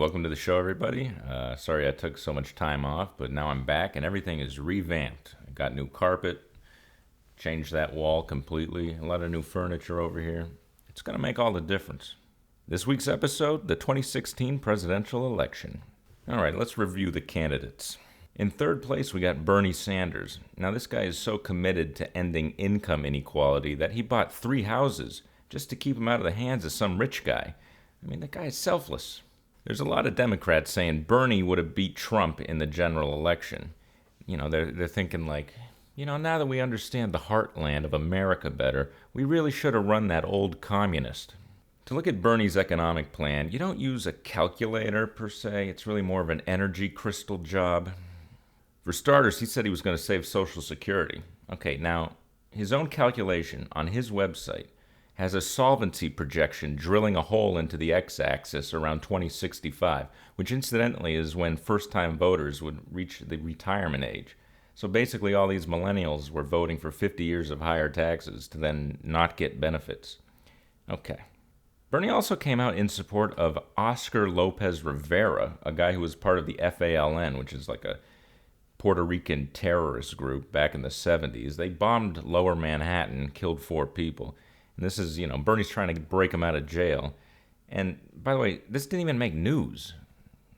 Welcome to the show, everybody. Sorry I took so much time off, but now I'm back and everything is revamped. I got new carpet, changed that wall completely, a lot of new furniture over here. It's going to make all the difference. This week's episode, the 2016 presidential election. All right, let's review the candidates. In third place, we got Bernie Sanders. Now, this guy is so committed to ending income inequality that he bought 3 houses just to keep him out of the hands of some rich guy. I mean, that guy is selfless. There's a lot of Democrats saying Bernie would have beat Trump in the general election. You know, they're thinking like, now that we understand the heartland of America better, we really should have run that old communist. To look at Bernie's economic plan, you don't use a calculator per se. It's really more of an energy crystal job. For starters, he said he was going to save Social Security. Okay, now, his own calculation on his website has a solvency projection drilling a hole into the x-axis around 2065, which incidentally is when first-time voters would reach the retirement age. So basically all these millennials were voting for 50 years of higher taxes to then not get benefits. Okay. Bernie also came out in support of Oscar Lopez Rivera, a guy who was part of the FALN, which is like a Puerto Rican terrorist group back in the 70s. They bombed Lower Manhattan, killed 4 people. And this is, Bernie's trying to break him out of jail. And by the way, this didn't even make news.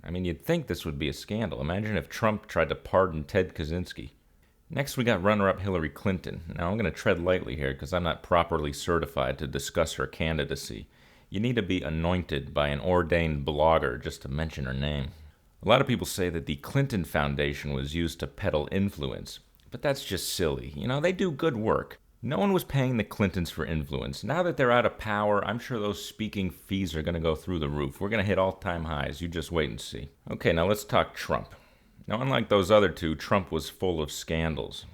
I mean, you'd think this would be a scandal. Imagine if Trump tried to pardon Ted Kaczynski. Next, we got runner-up Hillary Clinton. Now, I'm going to tread lightly here because I'm not properly certified to discuss her candidacy. You need to be anointed by an ordained blogger just to mention her name. A lot of people say that the Clinton Foundation was used to peddle influence, but that's just silly. They do good work. No one was paying the Clintons for influence. Now that they're out of power, I'm sure those speaking fees are going to go through the roof. We're going to hit all-time highs. You just wait and see. Okay, now let's talk Trump. Now, unlike those other two, Trump was full of scandals.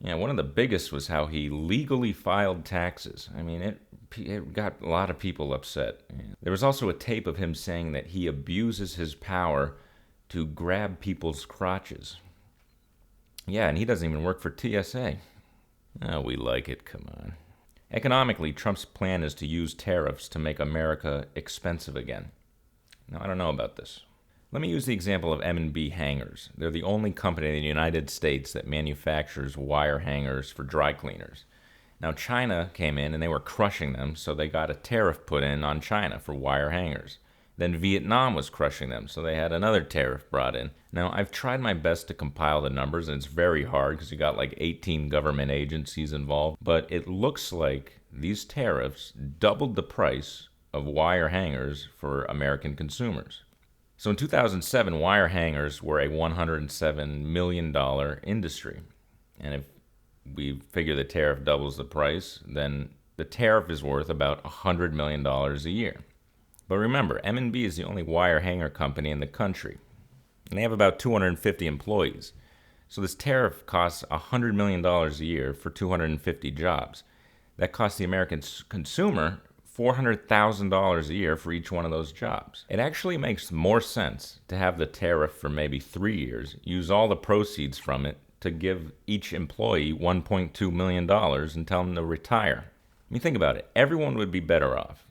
One of the biggest was how he legally filed taxes. I mean, it got a lot of people upset. There was also a tape of him saying that he abuses his power to grab people's crotches. Yeah, and he doesn't even work for TSA. Oh, we like it, come on. Economically, Trump's plan is to use tariffs to make America expensive again. Now, I don't know about this. Let me use the example of M&B hangers. They're the only company in the United States that manufactures wire hangers for dry cleaners. Now, China came in and they were crushing them, so they got a tariff put in on China for wire hangers. Then Vietnam was crushing them, so they had another tariff brought in. Now, I've tried my best to compile the numbers, and it's very hard because you got like 18 government agencies involved, but it looks like these tariffs doubled the price of wire hangers for American consumers. So in 2007, wire hangers were a $107 million industry. And if we figure the tariff doubles the price, then the tariff is worth about $100 million a year. But remember, M&B is the only wire hanger company in the country, and they have about 250 employees. So this tariff costs $100 million a year for 250 jobs. That costs the American consumer $400,000 a year for each one of those jobs. It actually makes more sense to have the tariff for maybe 3 years, use all the proceeds from it to give each employee $1.2 million and tell them to retire. I mean, think about it. Everyone would be better off.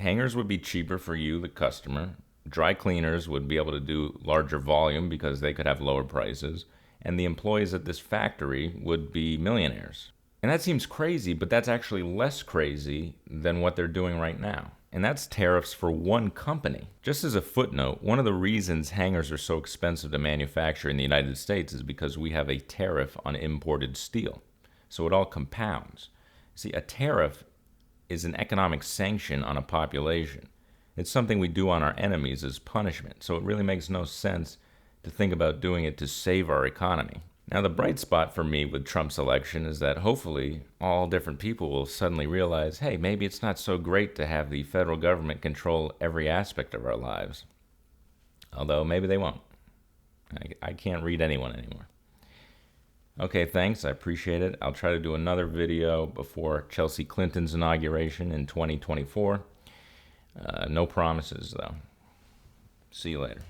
Hangers would be cheaper for you, the customer. Dry cleaners would be able to do larger volume because they could have lower prices. And the employees at this factory would be millionaires. And that seems crazy, but that's actually less crazy than what they're doing right now. And that's tariffs for one company. Just as a footnote, one of the reasons hangers are so expensive to manufacture in the United States is because we have a tariff on imported steel. So it all compounds. See, a tariff is an economic sanction on a population. It's something we do on our enemies as punishment, so it really makes no sense to think about doing it to save our economy. Now, the bright spot for me with Trump's election is that hopefully all different people will suddenly realize, hey, maybe it's not so great to have the federal government control every aspect of our lives. Although maybe they won't. I can't read anyone anymore. Okay, thanks. I appreciate it. I'll try to do another video before Chelsea Clinton's inauguration in 2024. No promises, though. See you later.